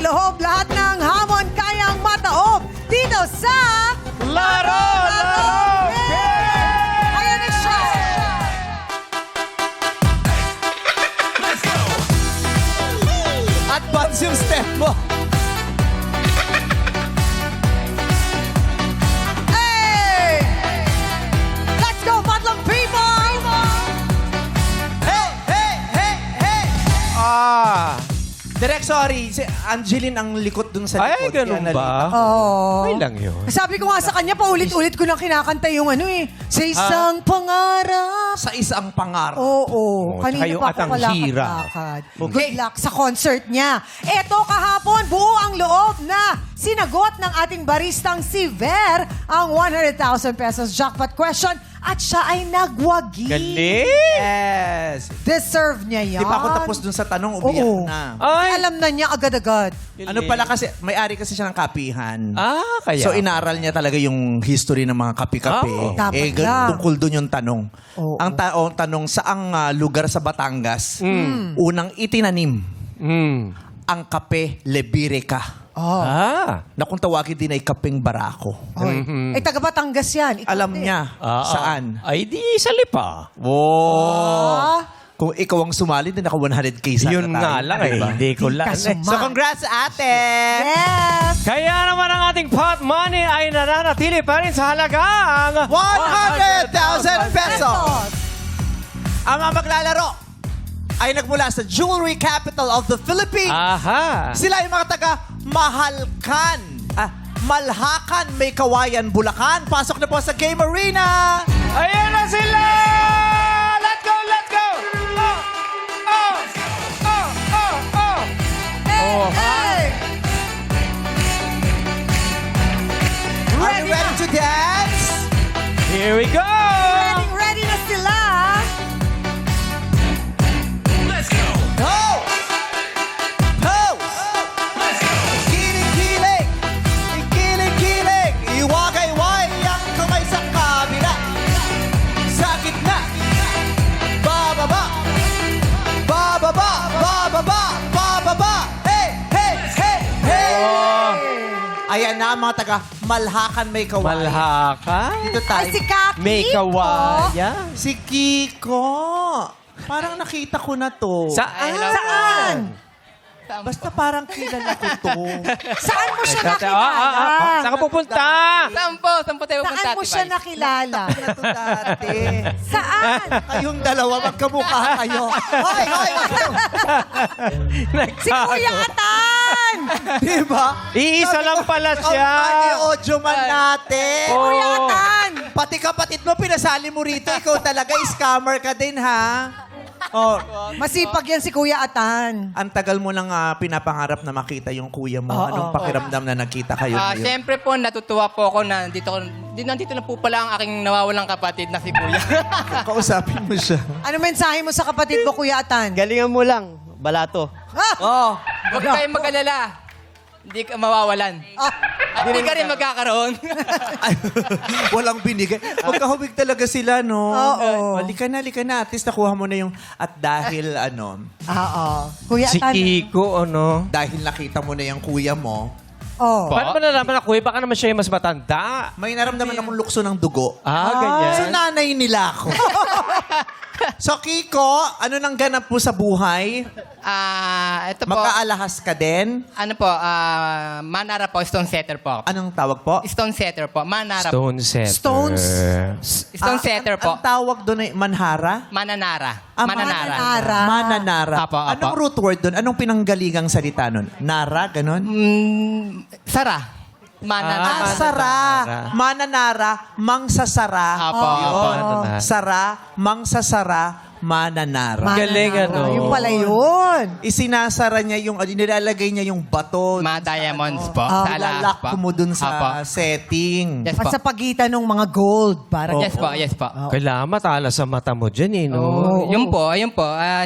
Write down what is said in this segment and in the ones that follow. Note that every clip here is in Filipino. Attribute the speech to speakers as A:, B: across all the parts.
A: loob, lahat ng hamon kayang mataob dito sa
B: Laro!
A: Ayan na siya!
B: Advance yung step mo.
A: Hey! Let's go, Madlang people!
B: Hey! Hey! Hey! Hey! Direk, sorry. Si Angeline ang likot dun sa
C: Ay,
B: likod.
C: ganun
B: Kaya
C: ba?
A: Oh.
C: Okay lang yun.
A: Sabi ko nga sa kanya, paulit-ulit ko lang kinakanta yung ano eh. Sa isang pangarap.
B: Sa isang pangarap.
A: Oo.
C: Oh,
A: Kanina
C: tsaka yung
A: pa ako
C: Atang Hira.
A: palakad-lakad. Good luck sa concert niya. Eto kahapon, buo ang loob na sinagot ng ating baristang si Ver ang 100,000 pesos jackpot question at siya ay nagwagi.
C: Galing!
B: Yes.
A: Deserve niya yan.
B: Di pa ako tapos dun sa tanong, umiyak
A: Oo.
B: na.
C: Ay!
A: Alam na niya agad-agad.
B: Ano pala kasi, may-ari kasi siya ng kapihan.
C: Kaya.
B: So, inaaral niya talaga yung history ng mga kape-kape.
C: Oo.
A: Dapat lang.
B: Tungkol dun yung tanong.
A: Oo.
B: Ang tanong, saang lugar sa Batangas, unang itinanim ang kape Lebirica.
A: Oh.
B: Na kung tawagin din ay kapeng barako.
A: Oy. Eh, taga Batangas yan. Ikaw
B: Alam
A: din.
B: niya saan.
C: Ay, di sa lipa.
A: Ah.
B: Kung ikaw ang sumali, din naka 100K sana
C: Yun
B: tayo.
C: nga lang eh.
B: Diba?
C: Hindi ko lang.
B: So, congrats, ate!
A: Yes!
C: Kaya naman ang ating pot money ay nananatili pa rin sa halagang
B: 100,000 pesos! Ang mga maglalaro ay nagmula sa Jewelry Capital of the Philippines.
C: Aha!
B: Sila yung mga taga Mahalkan. Malhakan, May Kawayan, Bulacan. Pasok na po sa Game Arena.
C: Ayan na sila! Let's go! Let's go!
A: Hey!
B: Are you ready to dance?
C: Here we go!
A: Ready na sila.
B: Go! Pose! Kilig-kilig! Ikilig-kilig! Iwagay-way ang kamay sa kabila. Sa gitna. Bababa! Bababa! Bababa! Bababa! Hey! Hey! Hey! Hey! Ayan na ang mga taga Malhakan, May Kawayan.
C: Malhaka?
B: Dito tayo.
A: Ay, si Kaki.
C: May kawaya?
B: Si Kiko. Parang nakita ko na to.
C: Saan?
A: Saan?
B: Basta parang kilala ko to.
A: Saan mo siya
C: Saan
A: nakilala?
C: ka pupunta?
D: Saan po tayo pupunta,
A: Saan mo siya nakilala?
B: Na to dati.
A: Saan?
B: Kayong dalawa, magkamukha kayo. Hoy, hoy,
A: Si Kuya Atan!
B: Diba?
C: Iisa lang pala siya.
B: Ang audio man natin.
A: Kuya Atan!
B: Pati kapatid mo, pinasali mo rito. Ikaw talaga, scammer ka din, ha? Oh,
A: Masipag yan si Kuya Atan.
B: ang tagal mo nang pinapangarap na makita yung kuya mo. Anong pakiramdam na nakita kayo ngayon?
D: Siyempre po, natutuwa po ako na nandito na po pala ang aking nawawalang kapatid na si Kuya.
B: Kausapin mo siya.
A: Ano mensahe mo sa kapatid mo, Kuya Atan?
E: Galingan mo lang, balato.
B: Oh,
D: Huwag kayong mag-alala. Hindi ka mawawalan. At hindi ka rin magkakaroon.
B: ay, walang binigay. Magkahubig talaga sila, no?
A: Oo.
B: Halika na. At least nakuha mo na yung at dahil,
A: Oo. Kuya
C: Si
A: Atan.
C: Kiko, ano?
B: dahil nakita mo na yung kuya mo,
A: Oh.
C: Paano ba nalaman na kuya? Baka naman siya yung mas matanda.
B: may naramdaman akong lukso ng dugo.
C: Ganyan.
B: So, nanay nila ako. So, Kiko, ano nang ganap mo sa buhay?
D: Ito po.
B: Makaalahas ka din?
D: Ano po, Manara po, stone setter po.
B: Anong tawag po?
D: Stone setter po. Manara.
C: Stone setter.
A: Stones.
D: Stone setter po.
B: Ang tawag doon ay manhara?
D: Mananara.
A: Mananara.
B: Mananara.
D: Apo, apo.
B: Anong root word doon? Anong pinanggalingang salita nun? Nara, ganon?
D: Sara. Mananara.
B: Sara. Mananara, mangsasara.
D: Apo, apo.
B: Yun. Sara, mangsasara, mananara.
C: Galing, ano?
A: Yung pala yun.
B: Isinasara niya yung, nilalagay niya yung bato.
D: Mga diamonds po. Sa alahas
B: Ilalak
D: po.
B: mo dun sa
D: Apo.
B: setting.
D: Yes po.
A: At sa pagitan ng mga gold. Parang
D: Yes po, yes po.
C: Kailangan matala sa mata mo dyan, eh, no?
D: Yun po.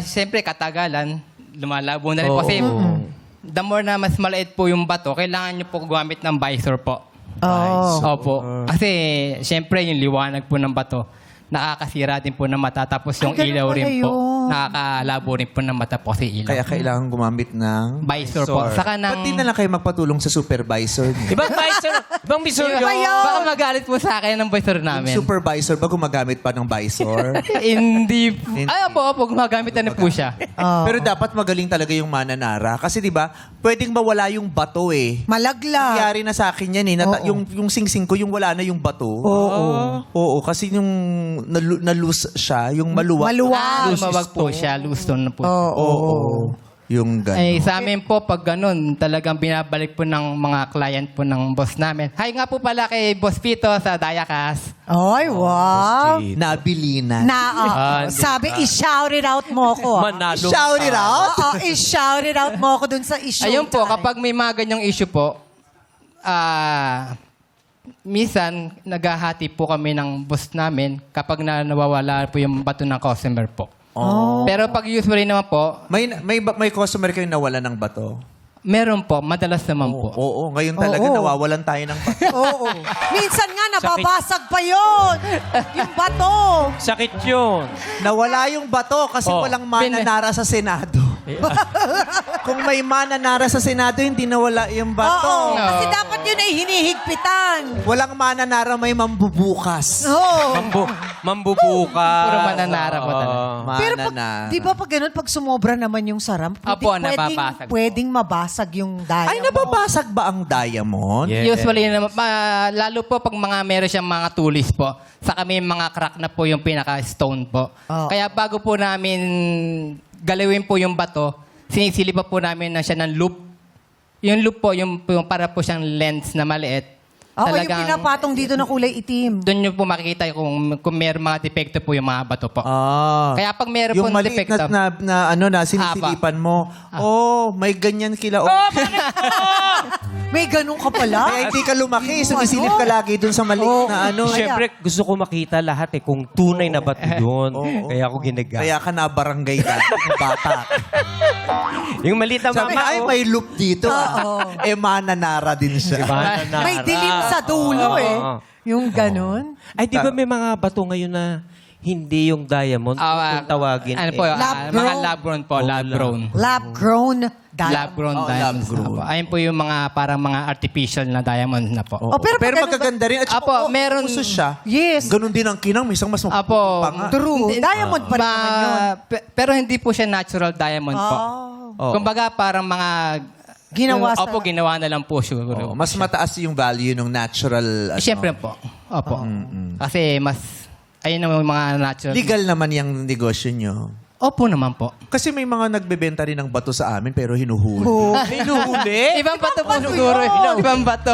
D: Siyempre, katagalan, lumalabo na rin po. Kasi, the more na mas maliit po yung bato, kailangan nyo po gumamit ng visor po. Opo. Kasi, siyempre, yung liwanag po ng bato, nakakasira din po ng mata. Tapos yung
A: Ay, ganun
D: ilaw
A: pala
D: rin po.
A: yun.
D: Nakakalabo rin po ng mata po si ilaw.
B: Kaya kailangan gumamit ng
D: Visor po. Saka ng...
B: Ba't di na lang kayo magpatulong sa supervisor niyo?
C: Ibang visor, ibang visor
D: Iba
C: yun.
D: Baka magalit po sa akin ng visor namin.
B: Supervisor ba gumagamit pa ng visor?
D: Hindi. Ay, opo, gumagamit na po siya.
B: Pero dapat magaling talaga yung mananara. Kasi di ba, pwedeng mawala yung bato eh.
A: Malaglag.
B: Nangyari na sa akin yan eh. Yung singsing ko, yung wala na yung bato. Oo, kasi yung na-loose siya, yung maluwag.
A: Maluwag.
D: Lumawag po siya, loose stone na po.
B: Oo. Yung gano'n.
D: Ay, sa amin po, pag ganun, talagang binabalik po ng mga client po ng boss namin. Hi nga po pala kay Boss Pito sa Dayakas.
A: Ay, wow.
B: Nabilinan.
A: Sabi, i-shout it out mo ko.
C: Manalo.
B: Shout it out?
A: Oo, i-shout it out mo ko dun sa issue.
D: Ayun po, kapag may mga ganyang issue po, minsan, naghahati po kami ng boss namin kapag nawawala po yung bato ng customer po. Pero pag usually naman po,
B: May customer kayo nawala ng bato?
D: meron po, madalas naman po.
B: Oo, ngayon talaga nawawalan tayo ng bato.
A: Oo. Minsan nga, nababasag pa yun. Yung bato.
C: Sakit yun.
B: Nawala yung bato kasi
C: Oh,
B: walang mananara sa Senado. Kung may mananara sa Senado, hindi nawala yung bato.
A: Oo. Kasi dapat yun ay hinihigpitan.
B: Walang mananara, may mambubukas.
A: Oo.
C: Mambubuka.
D: Puro mananara po talaga.
A: Pero pag,
B: Mananara.
A: di ba pag ganun, pag sumobra naman yung saram,
D: Apo, nababasag po.
A: pwedeng mabasag yung diamond.
B: Ay, nababasag ba ang diamond?
C: Yeah.
D: Usually naman, lalo po pag meron siyang mga tulis po, saka may mga crack na po yung pinaka-stone po.
A: Oh.
D: Kaya bago po namin galawin po yung bato, sinisili pa po namin na siya ng loop. Yung loop po, yung para po siyang lens na maliit.
A: Oo, yung pinapatong dito na kulay itim.
D: Doon nyo po makikita kung may mga depekto po yung mga bato po. Kaya pag meron po
B: Yung maliit
D: depekto,
B: na sinisilipan mo. May ganyan kila.
A: May ganun ka pala.
B: Kaya hindi ka lumaki. Sumisilip ka lagi dun sa maliit na ano.
C: Siyempre, gusto ko makita lahat kung tunay na bato yun. Kaya ako ginagamit.
B: Kaya ka na barangay ka. Bata.
C: Yung maliit na
B: Sabi,
C: mama,
B: ay, may loop dito. Mananara din siya.
A: May dilim sa dulo eh.
C: Oo.
A: Yung ganun.
C: Ay, di ba may mga bato ngayon na hindi yung diamond kung tawagin?
D: ano po,
A: Lab
D: mga
A: grown.
D: lab grown po, lab grown.
A: Lab-grown diamond.
D: Lab grown diamonds na po. Ayun po yung mga parang mga artificial na diamonds na po.
A: Oh, pero
B: Pero
A: pag ganun
B: magaganda rin. At saka,
D: Apo, meron-
B: uso siya.
A: Yes.
B: Ganun din ang kinang. Minsan mas
D: Apo,
B: pa nga.
A: True. Diamond pa rin naman yun.
D: Pero hindi po siya natural diamond po.
B: Oh.
D: Kumbaga parang mga...
A: Ginawa sa...
D: Opo, ginawa na lang po siguro.
B: Mas mataas yung value ng natural.
D: Siyempre po. Opo. Kasi mas... Ayun naman yung mga natural.
B: Legal naman yung negosyo nyo.
D: Opo naman po.
B: Kasi may mga nagbebenta rin ng bato sa amin pero hinuhuli.
C: Hinuhuli?
D: Ibang bato po siguro. Ibang bato.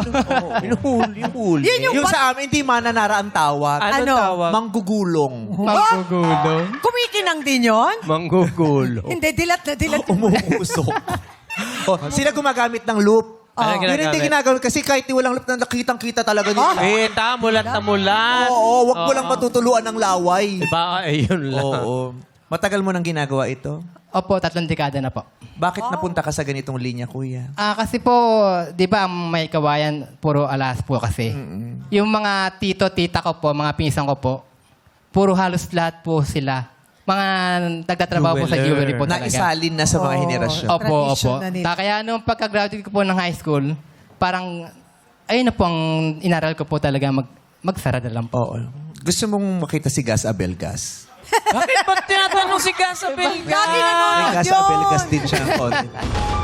B: Hinuhuli.
A: Yun yung
B: sa amin, hindi mananara ang tawag.
C: Ano
A: Ano?
C: tawag?
B: Manggugulong.
D: Magugulong.
A: Kumikinang din yun?
C: Manggugulo.
A: Hindi, dilat na dilat.
B: Umuusok. Sila gumagamit ng loop.
C: Ano
B: Pero hindi
C: ginagamit?
B: ginagamit kasi kahit walang loop na nakitang-kita talaga nito.
C: Eh, tamulat na mulat.
B: Oo, wag mo lang matutuluan ng laway.
C: Diba? Ayun lang.
B: Oo. Matagal mo nang ginagawa ito?
D: Opo, 3 dekada na po.
B: Bakit napunta ka sa ganitong linya, kuya?
D: Kasi po, di ba, ang may kawayan, puro alas po kasi. Yung mga tito, tita ko po, mga pinsan ko po, puro halos lahat po sila. Mga nagtatrabaho po sa jewelry po talaga.
B: Naisalin na sa mga henerasyon.
D: Opo, opo.
A: Tradition na nila.
D: Kaya nung pagka-graduate ko po ng high school, parang, ayun na po ang inaral ko po talaga, magsara na lang po.
B: Oo. Gusto mong makita si Gas Abelgas?
C: Bakit ba tinatanong si Gasabel?
A: Lagi
B: May
A: nanonood
B: Gas
A: yun.
B: Abelgas din siya ng konti.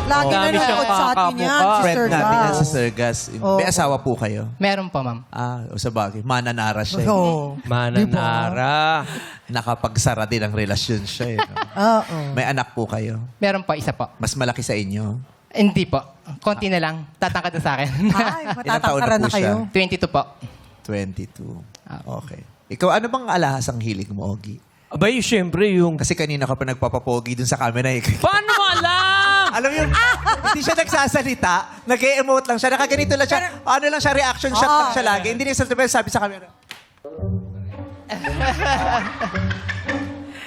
A: Lagi
C: Dami
A: nanonood
C: siyang
A: sa atin yan,
C: kakabuka.
A: si
B: Friend
A: Sir
B: namin yan
A: Gas.
B: si Sir Gas. May asawa po kayo?
D: Meron po, ma'am.
B: Sa bagay. Mananara siya.
A: Oo.
C: Mananara.
B: Nakapagsara din ang relasyon siya. No?
A: Oo.
B: May anak po kayo?
D: Meron po, isa po.
B: Mas malaki sa inyo?
D: Hindi po. Konti na lang. Tatangkad na sa akin.
A: Ay,
B: Ilang taon
A: matatangkaran
B: na
A: na
B: po
A: kayo.
D: 22 po.
B: 22. Okay. Ikaw, ano bang alahasang hilig mo, Ogie?
C: Abay, syempre yung...
B: Kasi kanina ka pa nagpapapogi dun sa camera.
C: Paano mo alam?
B: Alam mo yun, hindi siya nagsasalita. Nag-e-emote lang siya. Nakaganito lang siya. Ano lang siya, reaction shot lang siya lagi. Hindi niya sabi sa camera.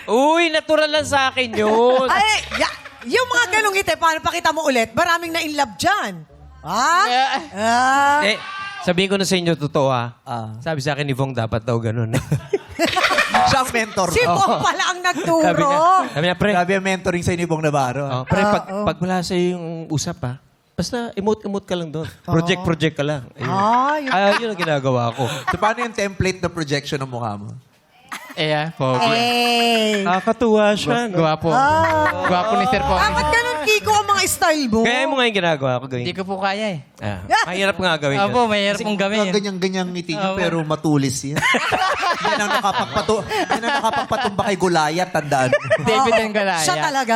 C: Uy, natural lang sa akin yun.
A: Ay, yung mga ganong ngiti, paano pakita mo ulit? Maraming na in love dyan.
C: Eh, sabihin ko na sa inyo, totoo ha. Sabi sa akin ni Vong, dapat daw ganun.
B: Siya ang mentor.
A: Si Bong pala ang nagturo.
C: Sabi niya, pre,
B: Grabe ang mentoring sa Bong Navarro.
C: pre pag wala sa'yo yung usap ha, basta emote-emote ka lang doon. Project ka lang. Yun ang ginagawa ko.
B: So, paano yung template na projection ng mukha mo?
D: Pogi.
A: Eh.
C: Nakakatuwa siya. No?
D: Gwapo. Gwapo ni Sir Pogi.
A: Ba't ganun, Kiko, ang mga style mo?
C: Kaya mo nga yung ginagawa ko.
D: Hindi
C: Gawin.
D: ko po kaya eh.
C: Mahirap nga gawin yun.
D: Opo, mahirap pong gawin yun.
B: Ganyan-ganyang ngiti niyo,
D: Oo.
B: pero matulis yan. Yan ang nakapagpatumba kay Goliath, tandaan mo.
D: David ang galaya.
A: Siya talaga.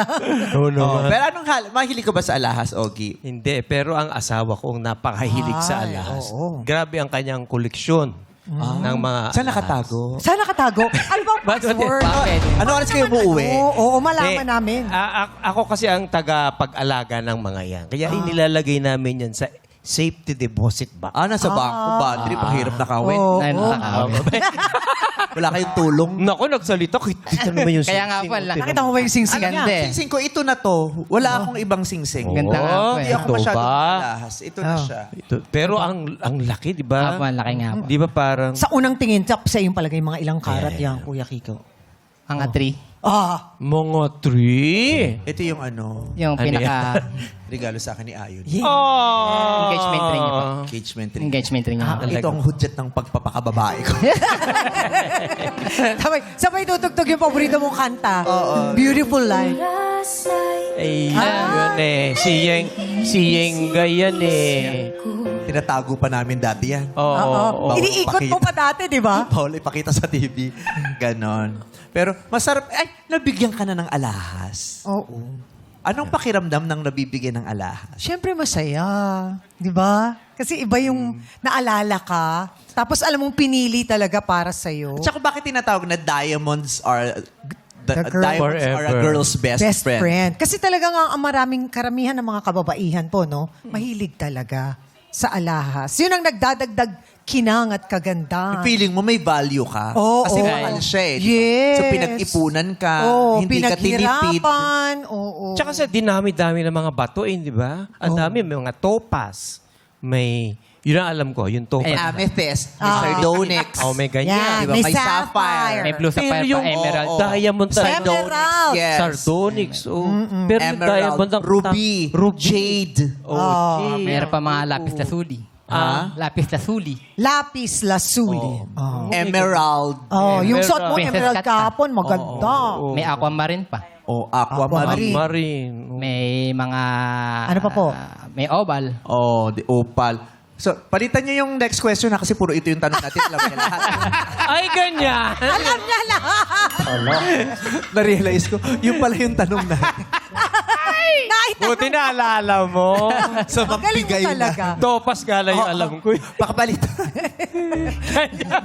C: Oo
B: Oh, pero anong mahilig ka ba sa alahas, Ogie?
C: Hindi, pero ang asawa ko ang napakahilig sa alahas.
A: oo.
C: Grabe ang kanyang koleksyon ng mga
B: Saan
C: alahas.
B: nakatago?
A: Saan nakatago? Ano bang password?
D: Bakit?
B: Ano oras kayo umuwi?
A: Oo, malaman
C: Eh,
A: namin.
C: Ako kasi ang taga-pag-alaga ng mga yan. Kaya inilalagay namin yan sa safety deposit box.
B: Nasa bangko, bad trip, ang hirap nakawin.
A: Oo.
D: Ay, nakakawin.
B: Wala kayong tulong.
C: Naku, nagsalita. Kita naman yung
D: Kaya nga
C: sing-sing.
D: po, ang laki.
A: Nakita mo ba yung singsing?
D: Ano Ganda eh.
B: Singsing ko, ito na to. Wala akong ibang singsing.
D: Ganda nga po
B: Hindi
D: eh.
B: ako
C: Ito
B: masyadong
C: ba?
B: alahas. Ito na siya.
C: Pero ang laki, di ba?
D: Apo, ang laki nga po.
C: Di ba parang...
A: Sa unang tingin, sa yung palagay mga ilang karat yan, Kuya Kiko.
D: Mga 3.
C: Mga tree.
B: Ito yung ano,
D: Yung
C: Ano
D: pinaka
B: regalo sa akin ni Ayon.
C: Oh!
D: engagement ring niya po.
B: Engagement ring.
D: Engagement ring niya.
B: Ito ang hudyat ng pagpapakababae ko.
A: sabay tutugtog yung paborito mong kanta. Beautiful Life.
C: Ay, yun eh. Si Yenga yan eh.
B: Tinatago pa namin dati yan.
C: Oo.
B: Bawal
A: Iniikot mo pa dati, di ba?
B: Bawal ipakita sa TV. Ganon. Pero masarap. Ay, nabigyan ka na ng alahas.
A: Oo.
B: Anong pakiramdam ng nabibigyan ng alahas?
A: Siyempre masaya. Di ba? Kasi iba yung naalala ka. Tapos alam mong pinili talaga para sa'yo.
B: At saka bakit tinatawag na diamonds are...
A: The girl-
B: diamonds are a
C: Forever.
B: girl's best friend.
A: Kasi talaga nga ang maraming karamihan ng mga kababaihan po, no? Mahilig talaga sa alahas. Yun ang nagdadagdag kinang at kagandahan.
B: Feeling mo may value ka.
A: Oo.
B: Kasi mahal siya eh.
A: Yes.
B: So pinag-ipunan ka,
A: Oo,
B: hindi ka tinipid.
A: pinaghirapan. Oo.
C: Tsaka sa dinami-dami ng mga batuin, di ba? Ang dami, may mga topaz. May, yun ang alam ko, yung topaz.
B: Amethyst, may sardonyx.
C: Oh, may ganyan.
A: Yan,
B: Diba?
A: may
B: May sapphire.
A: sapphire.
D: May blue sapphire pa,
C: yung
D: emerald.
C: diamond talaga.
A: Emerald.
B: Yes.
C: Sardonyx. Oh. Pero yung diamond
B: Emerald,
C: ang
B: ruby, jade.
C: Oh, jade.
D: Mayroon pa mga lapis lazuli. Lapis lazuli.
A: Lapis lazuli.
B: Emerald.
A: Yung suot mo
D: Princess
A: emerald
D: cut pa.
A: kahapon, maganda.
D: May aquamarine pa.
B: O aquamarine.
C: Marine.
D: May mga...
A: Ano pa po?
D: May oval.
B: Oh, the opal. So, palitan niyo yung next question na kasi puro ito yung tanong natin. Alam niya lahat.
C: Ay, ganyan!
A: Alam niya lahat.
B: Na-realize ko, yung pala yung tanong natin.
C: Buti na alala mo.
B: So,
A: Magaling mo
B: magbigay na.
A: talaga.
C: Topas nga lang yung alam ko.
B: Pakabalitan.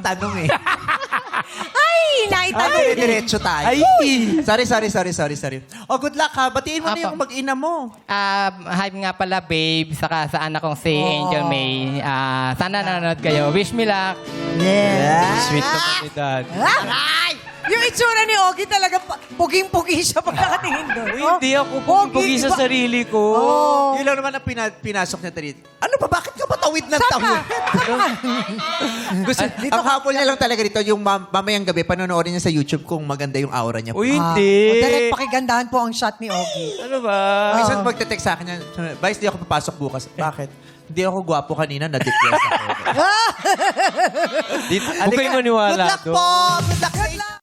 B: Tanong eh.
A: Ay, naitanong.
B: Diretso tayo.
C: Ay!
B: Sorry. Oh, good luck ha. Batiin mo na
D: Apa.
B: yung mag-ina mo.
D: Hi nga pala, babe. Saka sa anak kong si Angel May. Sana nanonood kayo. Wish me luck.
A: Yes.
C: Sweet naman ni Dad.
A: Yung itsura ni Ogie talaga, puging-pugi siya pag nakatingin doon.
C: Hindi ako pugi sa sarili ko.
A: Oh.
B: Yun lang naman ang pinasok niya tarit. Ano ba? Bakit ka ba tawid ng
A: Saka.
B: tawid? Gusto, ang hapon niya lang talaga dito, yung mamayang gabi, panonoodin niya sa YouTube kung maganda yung aura niya.
C: Uy, hindi.
A: Direct pakigandahan po ang shot ni Ogie.
C: Ano ba?
B: Minsan magte-text sa akin yan, Vice, di ako papasok bukas. Bakit? Hindi ako gwapo kanina, na-depress ako.
C: Huwag kayo maniwala
B: Good luck
C: doon.
B: po! Good luck sa inyo!